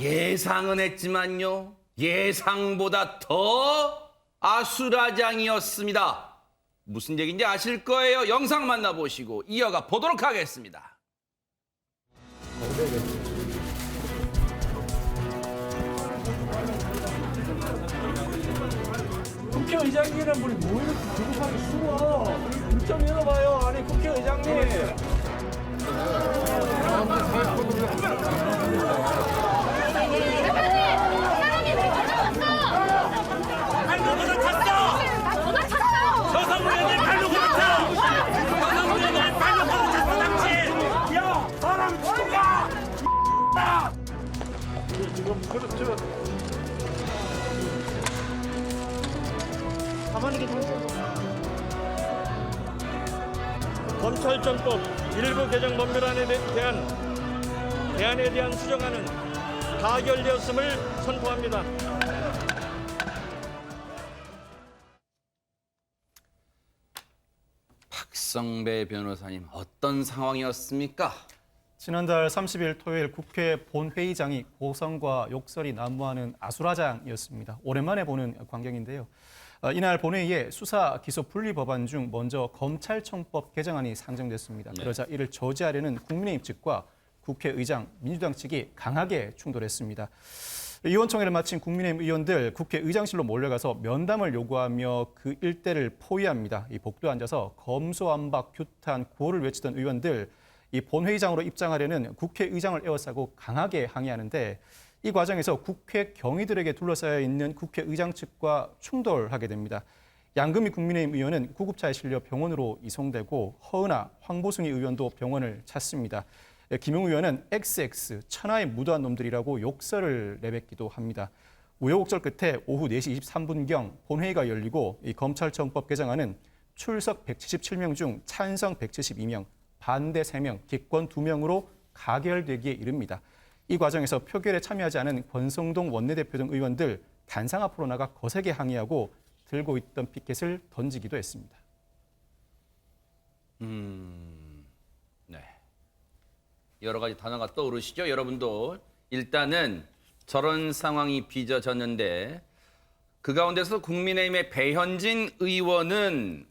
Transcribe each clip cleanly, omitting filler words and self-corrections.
예상은 했지만요. 예상보다 더 아수라장이었습니다. 무슨 얘기인지 아실 거예요. 영상 만나보시고 이어가 보도록 하겠습니다. 국회의장님이란 분이 뭐 이렇게 조급하게 숨어? 문 좀 열어봐요. 아니 국회의장님. 발로보다 찼어! 저성무역을 발로보다 찼어! 저성무역을 발로보다 찼어 당신! 야 사람 죽어가! 지금 그렇죠. 검찰청법 일부 개정 법률안에 대한 수정안은 가결되었음을 선포합니다. 박성배 변호사님, 어떤 상황이었습니까? 지난달 30일 토요일 국회 본회의장이 고성과 욕설이 난무하는 아수라장이었습니다. 오랜만에 보는 광경인데요. 이날 본회의에 수사 기소 분리 법안 중 먼저 검찰청법 개정안이 상정됐습니다. 그러자 이를 저지하려는 국민의힘 측과 국회의장, 민주당 측이 강하게 충돌했습니다. 의원총회를 마친 국민의힘 의원들 국회의장실로 몰려가서 면담을 요구하며 그 일대를 포위합니다. 이 복도에 앉아서 검소완박, 규탄, 구호를 외치던 의원들 이 본회의장으로 입장하려는 국회의장을 에워싸고 강하게 항의하는데 이 과정에서 국회 경위들에게 둘러싸여 있는 국회의장 측과 충돌하게 됩니다. 양금희 국민의힘 의원은 구급차에 실려 병원으로 이송되고 허은하, 황보승희 의원도 병원을 찾습니다. 김용 의원은 XX, 천하의 무도한 놈들이라고 욕설을 내뱉기도 합니다. 우여곡절 끝에 오후 4시 23분경 본회의가 열리고 이 검찰청법 개정안은 출석 177명 중 찬성 172명, 반대 3명, 기권 2명으로 가결되기에 이릅니다. 이 과정에서 표결에 참여하지 않은 권성동 원내대표 등 의원들 단상 앞으로 나가 거세게 항의하고 들고 있던 피켓을 던지기도 했습니다. 네. 여러 가지 단어가 떠오르시죠? 여러분도 일단은 저런 상황이 빚어졌는데 그 가운데서 국민의힘의 배현진 의원은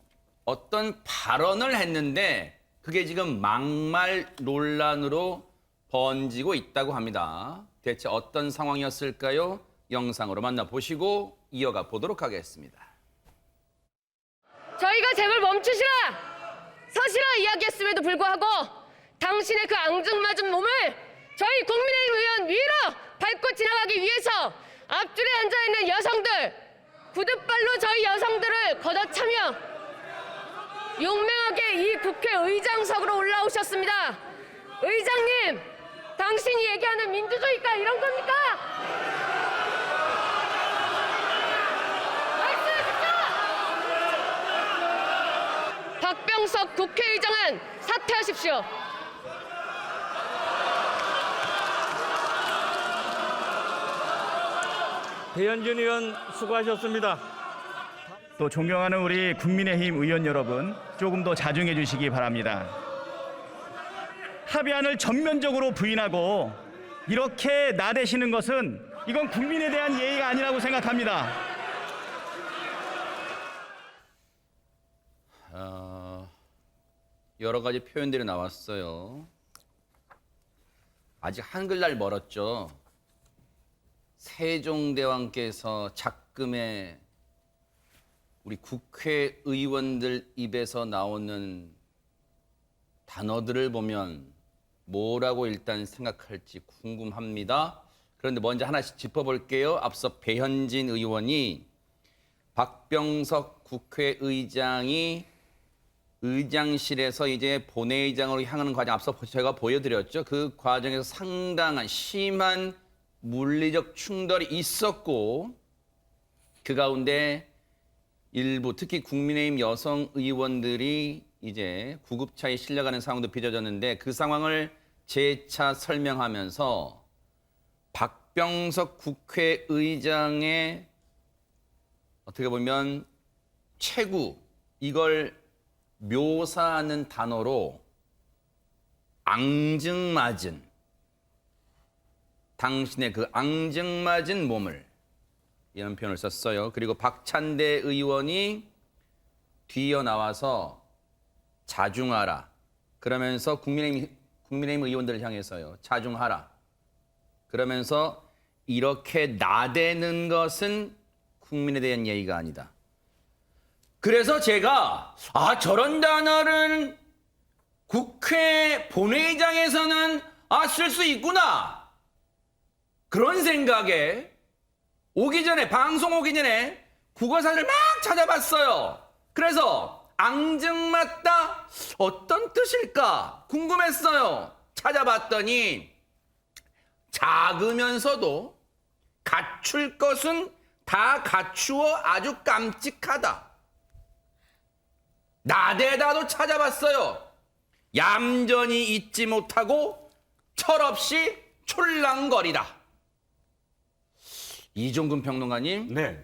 어떤 발언을 했는데 그게 지금 막말 논란으로 번지고 있다고 합니다. 대체 어떤 상황이었을까요? 영상으로 만나보시고 이어가 보도록 하겠습니다. 저희가 제발 멈추시라! 서시라 이야기했음에도 불구하고 당신의 그 앙증맞은 몸을 저희 국민의힘 의원 위로 밟고 지나가기 위해서 앞줄에 앉아있는 여성들, 구둣발로 저희 여성들을 걷어차며 용맹하게 이 국회의장석으로 올라오셨습니다. 의장님, 당신이 얘기하는 민주주의가 이런 겁니까? 말씀하십시오! 박병석 국회의장은 사퇴하십시오. 배현진 의원 수고하셨습니다. 또 존경하는 우리 국민의힘 의원 여러분, 조금 더 자중해 주시기 바랍니다. 합의안을 전면적으로 부인하고 이렇게 나대시는 것은 이건 국민에 대한 예의가 아니라고 생각합니다. 여러 가지 표현들이 나왔어요. 아직 한글날 멀었죠. 세종대왕께서 작금에 우리 국회의원들 입에서 나오는 단어들을 보면 뭐라고 일단 생각할지 궁금합니다. 그런데 먼저 하나씩 짚어볼게요. 앞서 배현진 의원이 박병석 국회의장이 의장실에서 이제 본회의장으로 향하는 과정 앞서 제가 보여드렸죠. 그 과정에서 상당한 심한 물리적 충돌이 있었고 그 가운데 일부 특히 국민의힘 여성 의원들이 이제 구급차에 실려가는 상황도 빚어졌는데 그 상황을 재차 설명하면서 박병석 국회의장의 어떻게 보면 최구 이걸 묘사하는 단어로 앙증맞은 당신의 그 앙증맞은 몸을 이런 표현을 썼어요. 그리고 박찬대 의원이 뒤이어 나와서 자중하라. 그러면서 국민의힘 의원들을 향해서요. 자중하라. 그러면서 이렇게 나대는 것은 국민에 대한 예의가 아니다. 그래서 제가 저런 단어를 국회 본회의장에서는 쓸 수 있구나. 그런 생각에 방송 오기 전에 국어사전을 막 찾아봤어요. 그래서 앙증맞다 어떤 뜻일까 궁금했어요. 찾아봤더니 작으면서도 갖출 것은 다 갖추어 아주 깜찍하다. 나대다도 찾아봤어요. 얌전히 잊지 못하고 철없이 촐랑거리다. 이종근 평론가님, 네.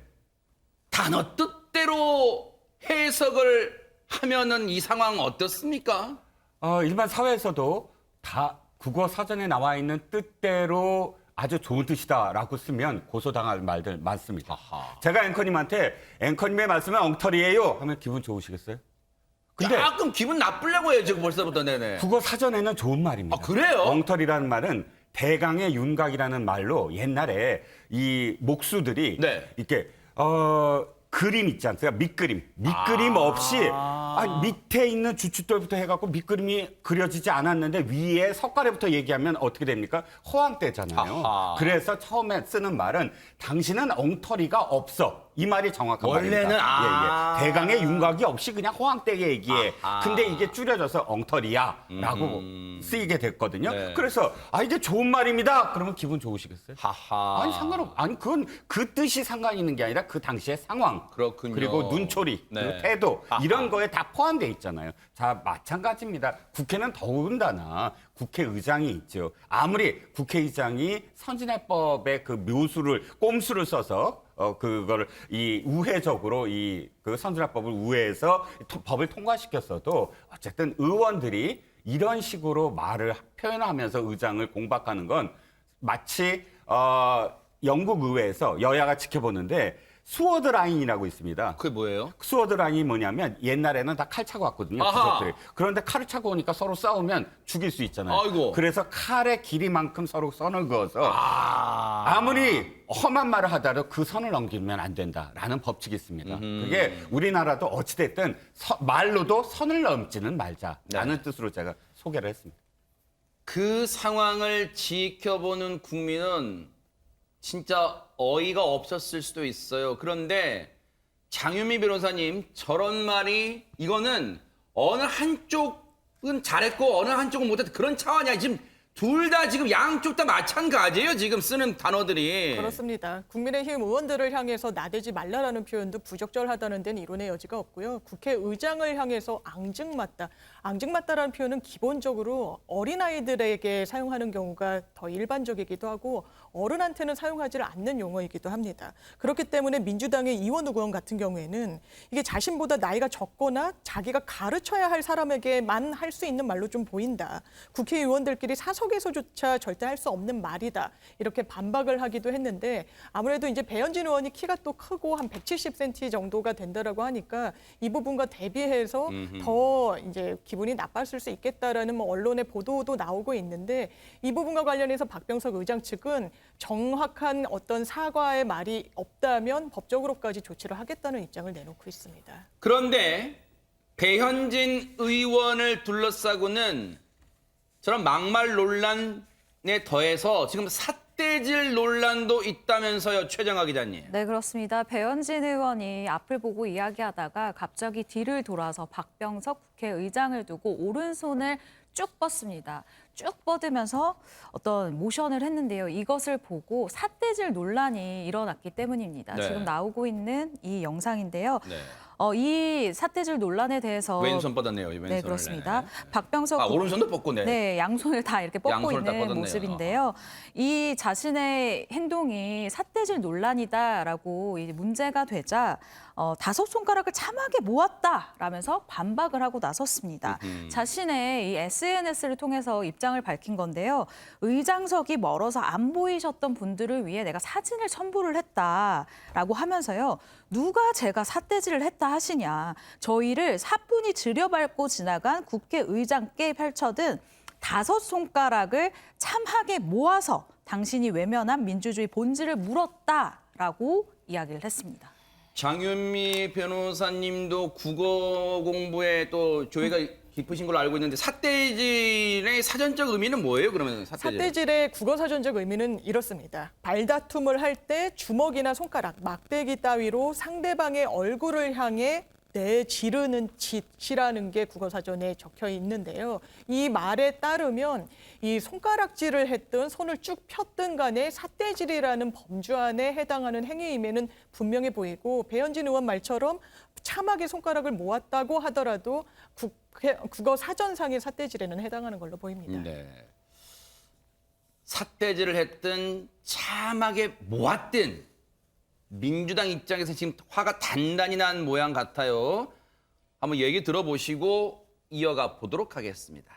단어 뜻대로 해석을 하면은 이 상황 어떻습니까? 일반 사회에서도 다 국어 사전에 나와 있는 뜻대로 아주 좋은 뜻이다라고 쓰면 고소당할 말들 많습니다. 제가 앵커님의 말씀은 엉터리예요 하면 기분 좋으시겠어요? 근데 가끔 기분 나쁘려고 해요, 지금 벌써부터. 네네. 국어 사전에는 좋은 말입니다. 그래요? 엉터리라는 말은 대강의 윤곽이라는 말로 옛날에 이 목수들이 네. 이렇게 그림 있지 않습니까? 밑그림 없이 밑에 있는 주춧돌부터 해갖고 밑그림이 그려지지 않았는데 위에 석가래부터 얘기하면 어떻게 됩니까? 허황되잖아요. 아하. 그래서 처음에 쓰는 말은 당신은 엉터리가 없어. 이 말이 정확한 원래는 말입니다. 대강의 윤곽이 없이 그냥 허황되게 얘기해. 아하. 근데 이게 줄여져서 엉터리야라고 쓰이게 됐거든요. 네. 그래서 이게 좋은 말입니다. 그러면 기분 좋으시겠어요? 하하. 아니 상관없. 아니 그건 그 뜻이 상관이 있는 게 아니라 그 당시의 상황, 그렇군요. 그리고 눈초리, 네. 그리고 태도 아하. 이런 거에 다 포함되어 있잖아요. 자 마찬가지입니다. 국회는 더군다나 국회의장이 있죠. 아무리 국회의장이 선진화법의 그 꼼수를 써서 그거를 이 우회적으로 그 선진화법을 우회해서 법을 통과시켰어도 어쨌든 의원들이 이런 식으로 말을 표현하면서 의장을 공박하는 건 마치 영국 의회에서 여야가 지켜보는데 스워드 라인이라고 있습니다. 그게 뭐예요? 스워드 라인이 뭐냐면 옛날에는 다 칼 차고 왔거든요. 아하. 부족들이. 그런데 칼을 차고 오니까 서로 싸우면 죽일 수 있잖아요. 아이고. 그래서 칼의 길이만큼 서로 선을 그어서 아무리 험한 말을 하더라도 그 선을 넘기면 안 된다라는 법칙이 있습니다. 그게 우리나라도 어찌됐든 말로도 선을 넘지는 말자라는 뜻으로 제가 소개를 했습니다. 그 상황을 지켜보는 국민은 진짜 어이가 없었을 수도 있어요. 그런데 장유미 변호사님, 저런 말이 이거는 어느 한쪽은 잘했고 어느 한쪽은 못했다 그런 차원이 아니야. 지금 둘 다 지금 양쪽 다 마찬가지예요. 지금 쓰는 단어들이. 그렇습니다. 국민의힘 의원들을 향해서 나대지 말라라는 표현도 부적절하다는 데는 이론의 여지가 없고요. 국회의장을 향해서 앙증맞다라는 표현은 기본적으로 어린아이들에게 사용하는 경우가 더 일반적이기도 하고 어른한테는 사용하지 않는 용어이기도 합니다. 그렇기 때문에 민주당의 이원우 의원 같은 경우에는 이게 자신보다 나이가 적거나 자기가 가르쳐야 할 사람에게만 할 수 있는 말로 좀 보인다. 국회의원들끼리 사석에서조차 절대 할 수 없는 말이다. 이렇게 반박을 하기도 했는데 아무래도 이제 배현진 의원이 키가 또 크고 한 170cm 정도가 된다라고 하니까 이 부분과 대비해서 더 이제 기분이 나빴을 수 있겠다라는 뭐 언론의 보도도 나오고 있는데 이 부분과 관련해서 박병석 의장 측은 정확한 어떤 사과의 말이 없다면 법적으로까지 조치를 하겠다는 입장을 내놓고 있습니다. 그런데 배현진 의원을 둘러싸고는 저런 막말 논란에 더해서 지금 삿대질 논란도 있다면서요, 최정아 기자님. 네, 그렇습니다. 배현진 의원이 앞을 보고 이야기하다가 갑자기 뒤를 돌아서 박병석 국회의장을 두고 오른손을 쭉 뻗습니다. 쭉 뻗으면서 어떤 모션을 했는데요. 이것을 보고 삿대질 논란이 일어났기 때문입니다. 네. 지금 나오고 있는 이 영상인데요. 네. 이 삿대질 논란에 대해서 왼손 뻗었네요. 왼손을. 네, 그렇습니다. 네. 박병석 오른손도 뻗고 네. 네, 양손을 다 이렇게 뻗고 양손을 다 있는 뻗었네요. 모습인데요. 이 자신의 행동이 삿대질 논란이다라고 이제 문제가 되자 5손가락을 참하게 모았다라면서 반박을 하고 나섰습니다. 자신의 이 SNS를 통해서 입장을 밝힌 건데요. 의장석이 멀어서 안 보이셨던 분들을 위해 내가 사진을 첨부를 했다라고 하면서요. 누가 제가 삿대질을 했다 하시냐. 저희를 사뿐히 들여밟고 지나간 국회의장께 펼쳐든 5손가락을 참하게 모아서 당신이 외면한 민주주의 본질을 물었다라고 이야기를 했습니다. 장윤미 변호사님도 국어 공부에 또 조예가 깊으신 걸로 알고 있는데 삿대질의 사전적 의미는 뭐예요? 그러면 삿대질의 국어사전적 의미는 이렇습니다. 발다툼을 할 때 주먹이나 손가락, 막대기 따위로 상대방의 얼굴을 향해 내지르는 짓이라는 게 국어사전에 적혀 있는데요. 이 말에 따르면 이 손가락질을 했든 손을 쭉 폈든 간에 삿대질이라는 범주안에 해당하는 행위임에는 분명해 보이고 배현진 의원 말처럼 참하게 손가락을 모았다고 하더라도 국어사전상의 삿대질에는 해당하는 걸로 보입니다. 네. 삿대질을 했든 참하게 모았든 민주당 입장에서 지금 화가 단단히 난 모양 같아요. 한번 얘기 들어보시고 이어가 보도록 하겠습니다.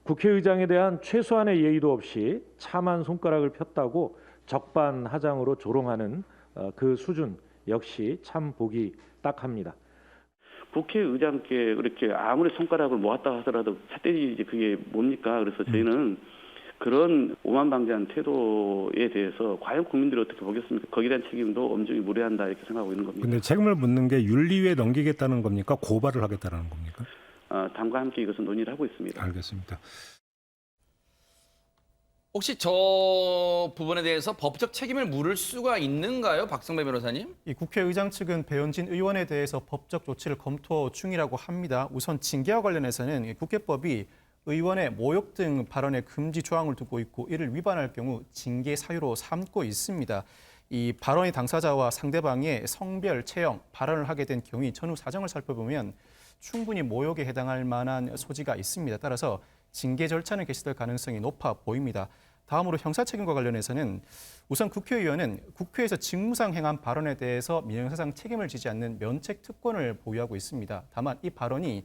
국회의장에 대한 최소한의 예의도 없이 참한 손가락을 폈다고 적반하장으로 조롱하는 그 수준 역시 참 보기 딱합니다. 국회의장께 그렇게 아무리 손가락을 모았다 하더라도 삿대질이지 그게 뭡니까? 그래서 저희는 그런 오만방자한 태도에 대해서 과연 국민들이 어떻게 보겠습니까? 거기에 대한 책임도 엄중히 물어야 한다 이렇게 생각하고 있는 겁니다. 근데 책임을 묻는 게 윤리위에 넘기겠다는 겁니까? 고발을 하겠다는 겁니까? 당과 함께 이것은 논의를 하고 있습니다. 알겠습니다. 혹시 저 부분에 대해서 법적 책임을 물을 수가 있는가요? 박성배 변호사님? 이 국회의장 측은 배현진 의원에 대해서 법적 조치를 검토 중이라고 합니다. 우선 징계와 관련해서는 국회법이 의원의 모욕 등 발언의 금지 조항을 두고 있고 이를 위반할 경우 징계 사유로 삼고 있습니다. 이 발언의 당사자와 상대방의 성별, 체형, 발언을 하게 된 경위 전후 사정을 살펴보면 충분히 모욕에 해당할 만한 소지가 있습니다. 따라서 징계 절차는 개시될 가능성이 높아 보입니다. 다음으로 형사 책임과 관련해서는 우선 국회의원은 국회에서 직무상 행한 발언에 대해서 민형사상 책임을 지지 않는 면책 특권을 보유하고 있습니다. 다만 이 발언이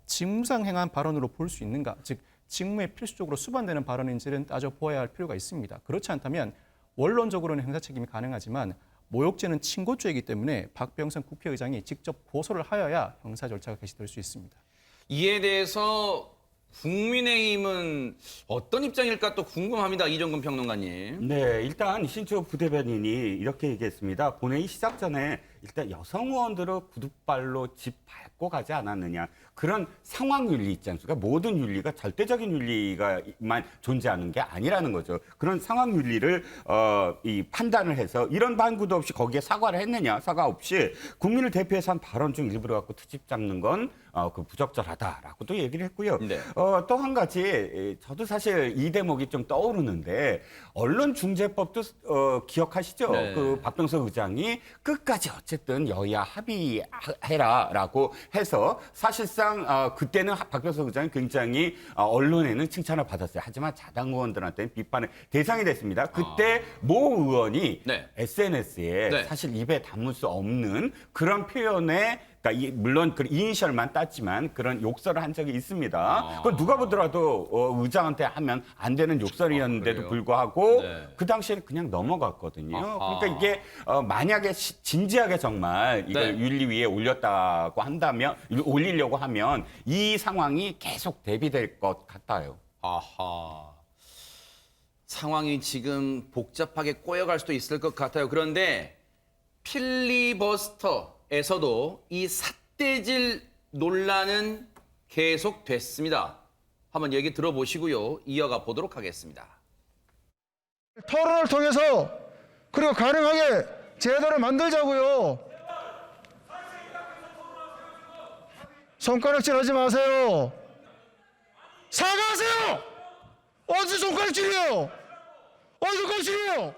직무상 행한 발언으로 볼 수 있는가, 즉 직무에 필수적으로 수반되는 발언인지는 따져보아야 할 필요가 있습니다. 그렇지 않다면 원론적으로는 형사 책임이 가능하지만 모욕죄는 친고죄이기 때문에 박병석 국회의장이 직접 고소를 하여야 형사 절차가 개시될 수 있습니다. 이에 대해서 국민의힘은 어떤 입장일까 또 궁금합니다. 이정근 평론가님. 네, 일단 신조 부대변인이 이렇게 얘기했습니다. 본회의 시작 전에 일단 여성 의원들을 구두발로 집 밟고 가지 않았느냐. 그런 상황 윤리 있지 않습니까? 모든 윤리가 절대적인 윤리가만 존재하는 게 아니라는 거죠. 그런 상황 윤리를 이 판단을 해서 이런 반구도 없이 거기에 사과를 했느냐. 사과 없이 국민을 대표해서 한 발언 중 일부를 갖고 트집 잡는 건 그 부적절하다라고도 얘기를 했고요. 네. 또 한 가지 저도 사실 이 대목이 좀 떠오르는데 언론중재법도 기억하시죠? 네. 그 박병석 의장이 끝까지 어쨌든 여야 합의해라라고 해서 사실상 그때는 박병석 의장이 굉장히 언론에는 칭찬을 받았어요. 하지만 자당 의원들한테는 비판의 대상이 됐습니다. 그때 모 의원이 네. SNS에 네. 사실 입에 담을 수 없는 그런 표현에 그러니까 물론 그 이니셜만 땄지만 그런 욕설을 한 적이 있습니다. 그건 누가 보더라도 의장한테 하면 안 되는 욕설이었는데도 그래요? 불구하고 네. 그 당시에는 그냥 넘어갔거든요. 아하. 그러니까 이게 만약에 진지하게 정말 이걸 네. 윤리위에 올리려고 하면 이 상황이 계속 대비될 것 같아요. 아하. 상황이 지금 복잡하게 꼬여갈 수도 있을 것 같아요. 그런데 필리버스터에서도 이 삿대질 논란은 계속됐습니다. 한번 얘기 들어보시고요. 이어가 보도록 하겠습니다. 토론을 통해서 그리고 가능하게 제도를 만들자고요. 손가락질 하지 마세요. 사과하세요. 어디서 손가락질이에요? 어디서 손가락질이에요?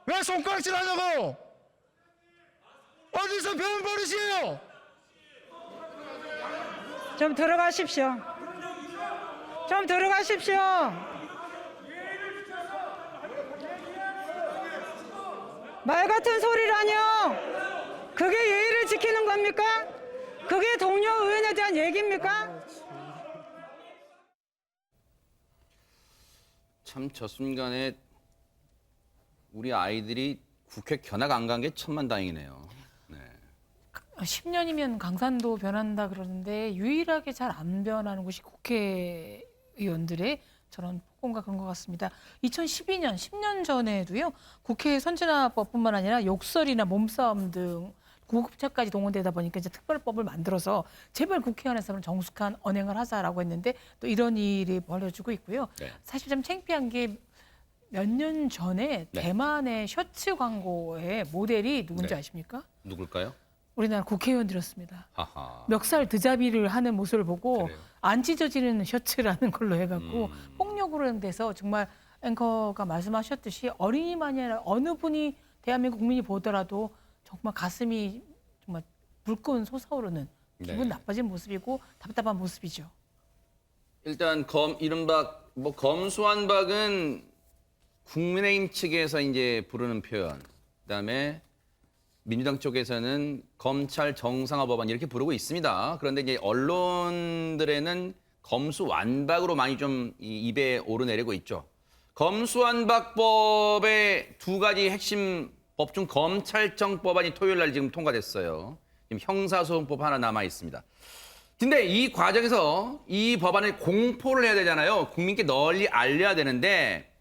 왜 손가락질 하냐고? 어디서 배운 버릇이에요? 좀 들어가십시오. 좀 들어가십시오. 말 같은 소리라뇨. 그게 예의를 지키는 겁니까? 그게 동료 의원에 대한 얘기입니까? 참 저 순간에 우리 아이들이 국회 견학 안 간 게 천만다행이네요. 네. 10년이면 강산도 변한다 그러는데 유일하게 잘 안 변하는 곳이 국회의원들의 저런 폭언과 그런 것 같습니다. 2012년, 10년 전에도요. 국회 선진화법뿐만 아니라 욕설이나 몸싸움 등 구급차까지 동원되다 보니까 이제 특별법을 만들어서 제발 국회의원에서는 정숙한 언행을 하자라고 했는데 또 이런 일이 벌어지고 있고요. 네. 사실 좀 창피한 게 몇 년 전에 네. 대만의 셔츠 광고의 모델이 누군지 네. 아십니까? 누굴까요? 우리나라 국회의원들이었습니다. 하하. 멱살 드자비를 하는 모습을 보고 그래요. 안 찢어지는 셔츠라는 걸로 해갖고 폭력으로 돼서 정말 앵커가 말씀하셨듯이 어린이만이 아니라 어느 분이 대한민국 국민이 보더라도 정말 가슴이 정말 불끈 솟아오르는 기분 네. 나빠진 모습이고 답답한 모습이죠. 일단 이른바 검수완박은 국민의힘 측에서 이제 부르는 표현, 그다음에 민주당 쪽에서는 검찰 정상화 법안 이렇게 부르고 있습니다. 그런데 이제 언론들에는 검수완박으로 많이 좀 입에 오르내리고 있죠. 검수완박법의 두 가지 핵심 법 중 검찰청 법안이 토요일 날 지금 통과됐어요. 지금 형사소송법 하나 남아 있습니다. 근데 이 과정에서 이 법안을 공포를 해야 되잖아요. 국민께 널리 알려야 되는데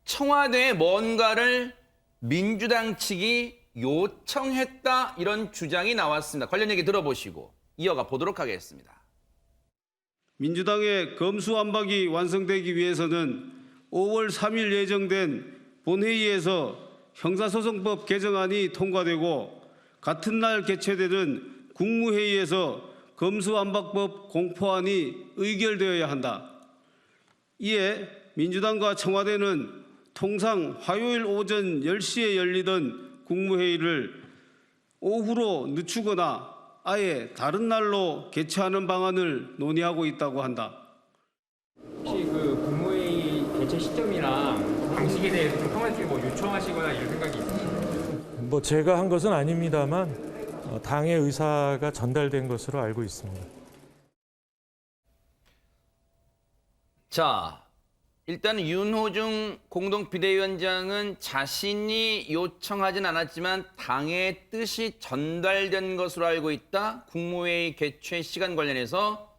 청와대에 뭔가를 민주당 측이 요청했다 이런 주장이 나왔습니다. 관련 얘기 들어보시고 이어가 보도록 하겠습니다. 민주당의 검수완박이 완성되기 위해서는 5월 3일 예정된 본회의에서 형사소송법 개정안이 통과되고 같은 날 개최되는 국무회의에서 검수완박법 공포안이 의결되어야 한다. 이에 민주당과 청와대는 통상 화요일 오전 10시에 열리던 국무회의를 오후로 늦추거나 아예 다른 날로 개최하는 방안을 논의하고 있다고 한다. 혹시 그 국무회의 개최 시점이랑 방식에 대해서 좀 평화적으로 뭐 요청하시거나 이런 생각이 있으신가요? 뭐 제가 한 것은 아닙니다만 당의 의사가 전달된 것으로 알고 있습니다. 자, 일단 윤호중 공동비대위원장은 자신이 요청하진 않았지만 당의 뜻이 전달된 것으로 알고 있다. 국무회의 개최 시간 관련해서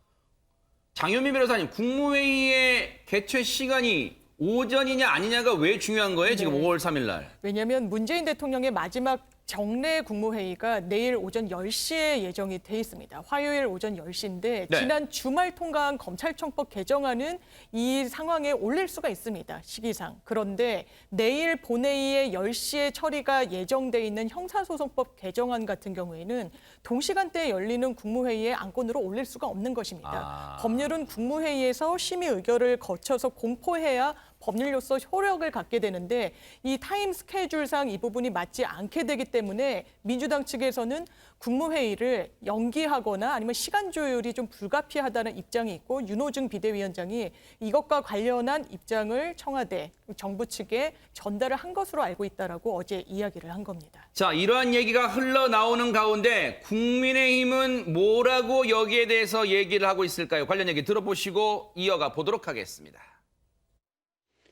장효미 변호사님, 국무회의의 개최 시간이 오전이냐 아니냐가 왜 중요한 거예요? 지금 5월 3일 날. 왜냐하면 문재인 대통령의 마지막 정례 국무회의가 내일 오전 10시에 예정이 돼 있습니다. 화요일 오전 10시인데 네. 지난 주말 통과한 검찰청법 개정안은 이 상황에 올릴 수가 있습니다. 시기상. 그런데 내일 본회의에 10시에 처리가 예정돼 있는 형사소송법 개정안 같은 경우에는 동시간대에 열리는 국무회의에 안건으로 올릴 수가 없는 것입니다. 법률은 국무회의에서 심의 의결을 거쳐서 공포해야 법률로서 효력을 갖게 되는데 이 타임 스케줄상 이 부분이 맞지 않게 되기 때문에 민주당 측에서는 국무회의를 연기하거나 아니면 시간 조율이 좀 불가피하다는 입장이 있고 윤호중 비대위원장이 이것과 관련한 입장을 청와대, 정부 측에 전달을 한 것으로 알고 있다라고 어제 이야기를 한 겁니다. 자, 이러한 얘기가 흘러나오는 가운데 국민의힘은 뭐라고 여기에 대해서 얘기를 하고 있을까요? 관련 얘기 들어보시고 이어가 보도록 하겠습니다.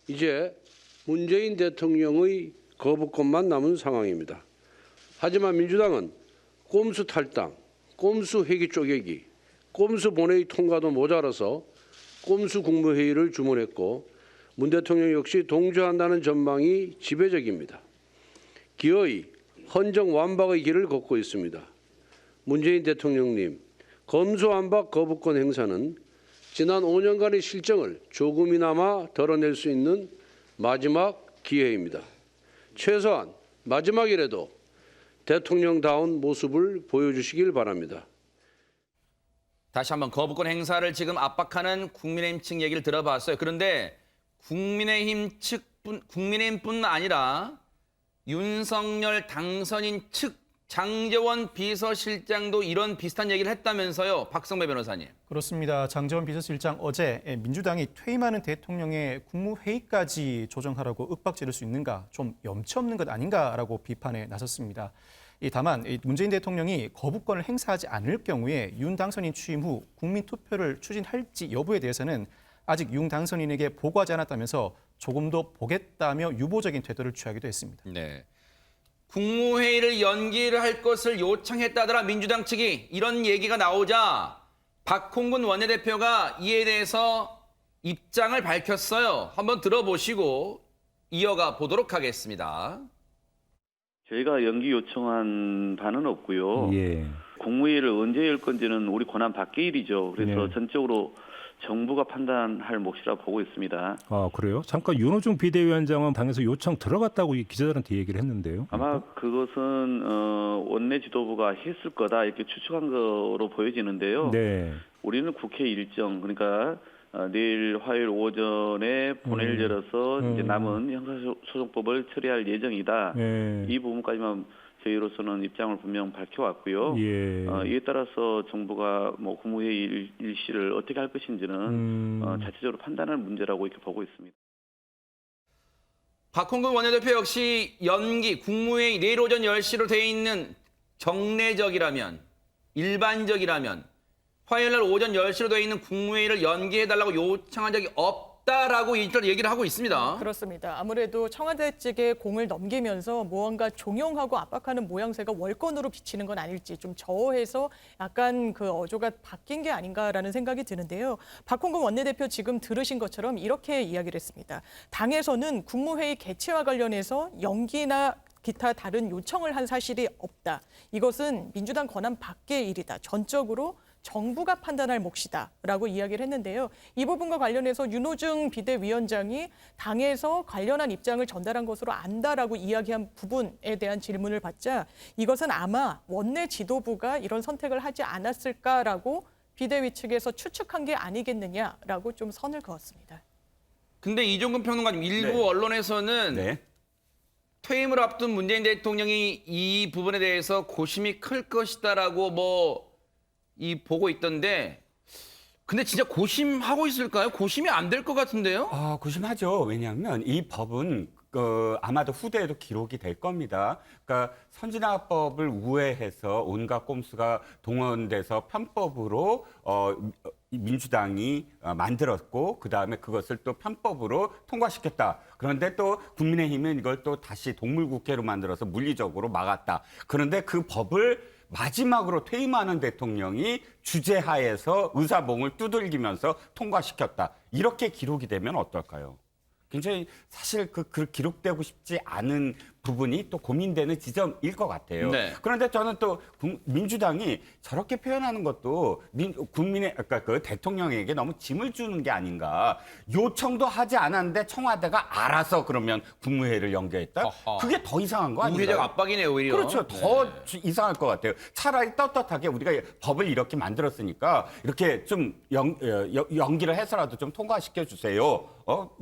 이제 문재인 대통령의 거부권만 남은 상황입니다. 하지만 민주당은 꼼수 탈당, 꼼수 회기 쪼개기, 꼼수 본회의 통과도 모자라서 꼼수 국무회의를 주문했고 문 대통령 역시 동조한다는 전망이 지배적입니다. 기어이 헌정 완박의 길을 걷고 있습니다. 문재인 대통령님, 검수완박 거부권 행사는 지난 5년간의 실정을 조금이나마 덜어낼 수 있는 마지막 기회입니다. 최소한 마지막이라도 대통령다운 모습을 보여주시길 바랍니다. 다시 한번 거부권 행사를 지금 압박하는 국민의힘 측 얘기를 들어봤어요. 그런데 국민의힘뿐 아니라 윤석열 당선인 측 장제원 비서실장도 이런 비슷한 얘기를 했다면서요, 박성배 변호사님. 그렇습니다. 장제원 비서실장 어제 민주당이 퇴임하는 대통령의 국무회의까지 조정하라고 윽박지를 수 있는가, 좀 염치 없는 것 아닌가라고 비판에 나섰습니다. 다만 문재인 대통령이 거부권을 행사하지 않을 경우에 윤 당선인 취임 후 국민투표를 추진할지 여부에 대해서는 아직 윤 당선인에게 보고하지 않았다면서 조금 더 보겠다며 유보적인 태도를 취하기도 했습니다. 네. 국무회의를 연기를 할 것을 요청했다더라 민주당 측이, 이런 얘기가 나오자 박홍근 원내대표가 이에 대해서 입장을 밝혔어요. 한번 들어보시고 이어가 보도록 하겠습니다. 저희가 연기 요청한 바는 없고요. 예. 국무회의를 언제 열 건지는 우리 권한 밖의 일이죠. 그래서 네. 전적으로 정부가 판단할 몫이라 보고 있습니다. 아, 그래요? 잠깐 윤호중 비대위원장은 당에서 요청 들어갔다고 기자들한테 얘기를 했는데요. 아마 그것은 원내 지도부가 했을 거다 이렇게 추측한 거로 보여지는데요. 네. 우리는 국회 일정, 그러니까 내일 화요일 오전에 본회의를 열어서 이제 남은 형사소송법을 처리할 예정이다. 네. 이 부분까지만 저희로서는 입장을 분명 밝혀왔고요. 예. 이에 따라서 정부가 뭐 국무회의 일시를 어떻게 할 것인지는 자체적으로 판단할 문제라고 이렇게 보고 있습니다. 박홍근 원내대표 역시 연기, 국무회의 내일 오전 10시로 돼 있는 정례적이라면, 일반적이라면 화요일 날 오전 10시로 돼 있는 국무회의를 연기해달라고 요청한 적이 없다라고 일단 얘기를 하고 있습니다. 그렇습니다. 아무래도 청와대 측에 공을 넘기면서 무언가 종용하고 압박하는 모양새가 월권으로 비치는 건 아닐지 좀 저어해서 약간 그 어조가 바뀐 게 아닌가라는 생각이 드는데요. 박홍근 원내대표 지금 들으신 것처럼 이렇게 이야기를 했습니다. 당에서는 국무회의 개최와 관련해서 연기나 기타 다른 요청을 한 사실이 없다. 이것은 민주당 권한 밖의 일이다. 전적으로 정부가 판단할 몫이다라고 이야기를 했는데요. 이 부분과 관련해서 윤호중 비대위원장이 당에서 관련한 입장을 전달한 것으로 안다라고 이야기한 부분에 대한 질문을 받자 이것은 아마 원내 지도부가 이런 선택을 하지 않았을까라고 비대위 측에서 추측한 게 아니겠느냐라고 좀 선을 그었습니다. 근데 이종근 평론가님, 일부 언론에서는 퇴임을 앞둔 문재인 대통령이 이 부분에 대해서 고심이 클 것이다라고 보고 있던데, 근데 진짜 고심하고 있을까요? 고심이 안 될 것 같은데요? 고심하죠. 왜냐하면 이 법은 아마도 후대에도 기록이 될 겁니다. 그러니까 선진화법을 우회해서 온갖 꼼수가 동원돼서 편법으로 민주당이 만들었고 그다음에 그것을 또 편법으로 통과시켰다. 그런데 또 국민의힘은 이걸 또 다시 동물국회로 만들어서 물리적으로 막았다. 그런데 그 법을 마지막으로 퇴임하는 대통령이 주재하에서 의사봉을 두들기면서 통과시켰다. 이렇게 기록이 되면 어떨까요? 굉장히 사실 그 기록되고 싶지 않은 부분이 또 고민되는 지점일 것 같아요. 네. 그런데 저는 또 민주당이 저렇게 표현하는 것도 그러니까 그 대통령에게 너무 짐을 주는 게 아닌가. 요청도 하지 않았는데 청와대가 알아서 그러면 국무회의를 연기했다? 그게 더 이상한 거 아닌가요? 우회적 압박이네요, 오히려. 그렇죠. 더 이상할 것 같아요. 차라리 떳떳하게 우리가 법을 이렇게 만들었으니까 이렇게 좀 연기를 해서라도 좀 통과시켜 주세요.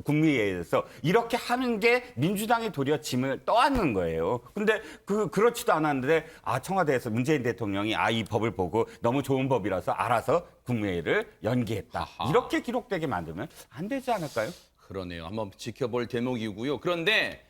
국무회의에서 이렇게 하는 게 민주당이 도리어 짐을 떠안는 거예요. 근데 그렇지도 않았는데 청와대에서 문재인 대통령이 이 법을 보고 너무 좋은 법이라서 알아서 국무회의를 연기했다. 이렇게 기록되게 만들면 안 되지 않을까요? 그러네요. 한번 지켜볼 대목이고요. 그런데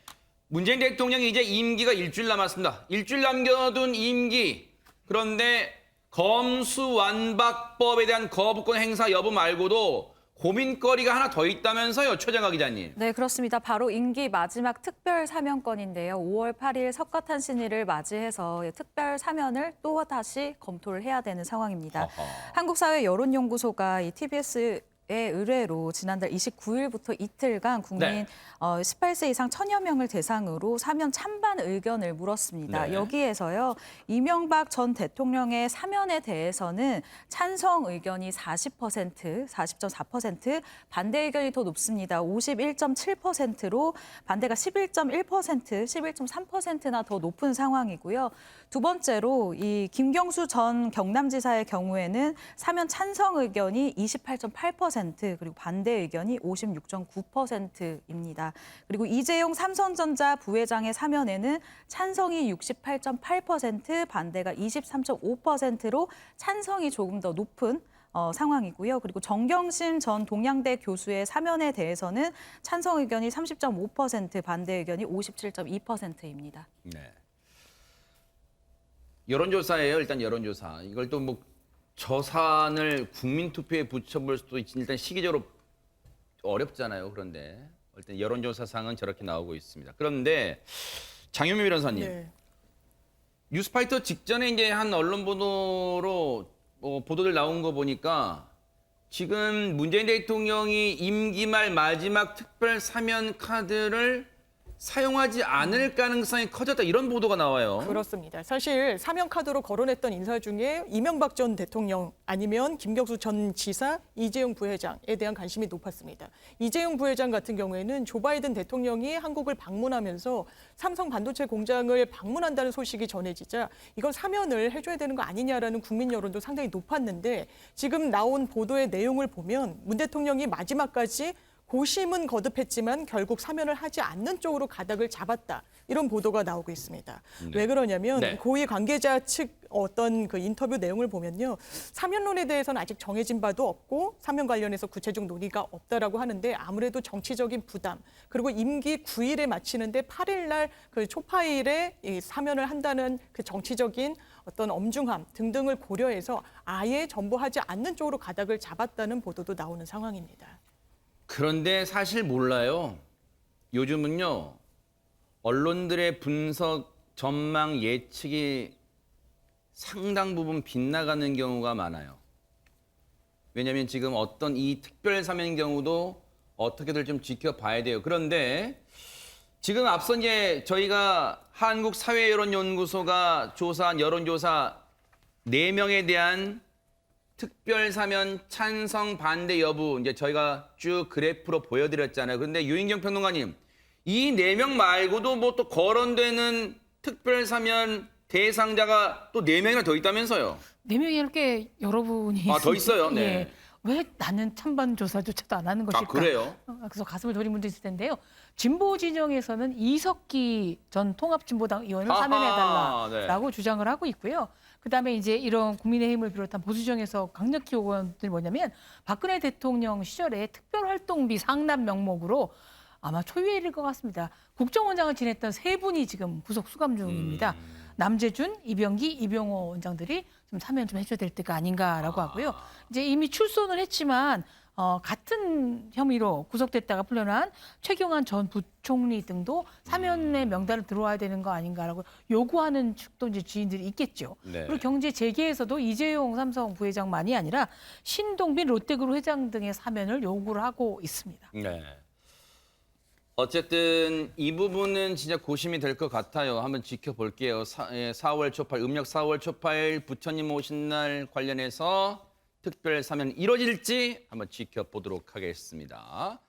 문재인 대통령이 이제 임기가 일주일 남았습니다. 일주일 남겨둔 임기. 그런데 검수완박법에 대한 거부권 행사 여부 말고도 고민거리가 하나 더 있다면서요, 최정아 기자님. 네, 그렇습니다. 바로 임기 마지막 특별 사면권인데요. 5월 8일 석가탄신일을 맞이해서 특별 사면을 또 다시 검토를 해야 되는 상황입니다. 한국사회여론연구소가 이 TBS의 의뢰로 지난달 29일부터 이틀간 국민 18세 이상 1000여 명을 대상으로 사면 찬반 의견을 물었습니다. 여기에서요, 이명박 전 대통령의 사면에 대해서는 찬성 의견이 40.4%, 반대 의견이 더 높습니다. 51.7%로 반대가 11.1%, 11.3%나 더 높은 상황이고요. 두 번째로 이 김경수 전 경남지사의 경우에는 사면 찬성 의견이 28.8%, 58%, 그리고 반대 의견이 56.9%입니다. 그리고 이재용 삼성전자 부회장의 사면에는 찬성이 68.8%, 반대가 23.5%로 찬성이 조금 더 높은 상황이고요. 그리고 정경심 전 동양대 교수의 사면에 대해서는 찬성 의견이 30.5%, 반대 의견이 57.2%입니다. 네. 여론조사예요. 일단 여론조사. 이걸 또 뭐 저 사안을 국민투표에 붙여볼 수도 있지. 일단 시기적으로 어렵잖아요. 그런데 일단 여론조사상은 저렇게 나오고 있습니다. 그런데 장윤미 변호사님, 네. 뉴스파이터 직전에 이제 한 언론 보도로 보도들 나온 거 보니까 지금 문재인 대통령이 임기 말 마지막 특별 사면 카드를 사용하지 않을 가능성이 커졌다, 이런 보도가 나와요. 그렇습니다. 사실 사면 카드로 거론했던 인사 중에 이명박 전 대통령 아니면 김경수 전 지사, 이재용 부회장에 대한 관심이 높았습니다. 이재용 부회장 같은 경우에는 조 바이든 대통령이 한국을 방문하면서 삼성 반도체 공장을 방문한다는 소식이 전해지자 이걸 사면을 해줘야 되는 거 아니냐라는 국민 여론도 상당히 높았는데, 지금 나온 보도의 내용을 보면 문 대통령이 마지막까지 고심은 거듭했지만 결국 사면을 하지 않는 쪽으로 가닥을 잡았다, 이런 보도가 나오고 있습니다. 네. 왜 그러냐면 네. 고위 관계자 측 어떤 그 인터뷰 내용을 보면요, 사면론에 대해서는 아직 정해진 바도 없고 사면 관련해서 구체적 논의가 없다라고 하는데, 아무래도 정치적인 부담, 그리고 임기 9일에 마치는데 8일 날 그 초파일에 이 사면을 한다는 그 정치적인 어떤 엄중함 등등을 고려해서 아예 전보하지 않는 쪽으로 가닥을 잡았다는 보도도 나오는 상황입니다. 그런데 사실 몰라요. 요즘은요, 언론들의 분석, 전망, 예측이 상당 부분 빗나가는 경우가 많아요. 왜냐하면 지금 어떤 이 특별 사면 경우도 어떻게들 좀 지켜봐야 돼요. 그런데 지금 앞서 이제 저희가 한국사회여론연구소가 조사한 여론조사 4명에 대한 특별 사면 찬성 반대 여부, 이제 저희가 쭉 그래프로 보여드렸잖아요. 그런데 유인경 평론가님, 이 4명 말고도 뭐 또 거론되는 특별 사면 대상자가 또 4명이나 더 있다면서요? 4명이 이렇게 여러분이 더 있어요? 네. 예. 왜 나는 찬반 조사조차도 안 하는 것일까? 그래요? 그래서 가슴을 졸인 분도 있을 텐데요. 진보 진영에서는 이석기 전 통합진보당 의원을 사면해달라라고 주장을 하고 있고요. 그다음에 이제 이런 국민의힘을 비롯한 보수정에서 강력히 요구하는 뭐냐면, 박근혜 대통령 시절에 특별활동비 상납 명목으로 아마 초유일일 것 같습니다. 국정원장을 지냈던 3분이 지금 구속 수감 중입니다. 남재준, 이병기, 이병호 원장들이 좀 사면 좀 해줘야 될 때가 아닌가라고 하고요. 이제 이미 출소는 했지만 같은 혐의로 구속됐다가 풀려난 최경환 전 부총리 등도 사면의 명단을 들어와야 되는 거 아닌가라고 요구하는 측도 이제 지인들이 있겠죠. 네. 그리고 경제 재계에서도 이재용 삼성 부회장만이 아니라 신동빈 롯데그룹 회장 등의 사면을 요구를 하고 있습니다. 네. 어쨌든 이 부분은 진짜 고심이 될 것 같아요. 한번 지켜볼게요. 4월 초파일, 음력 4월 초파일 부처님 오신 날 관련해서 특별 사면 이루어질지 한번 지켜보도록 하겠습니다.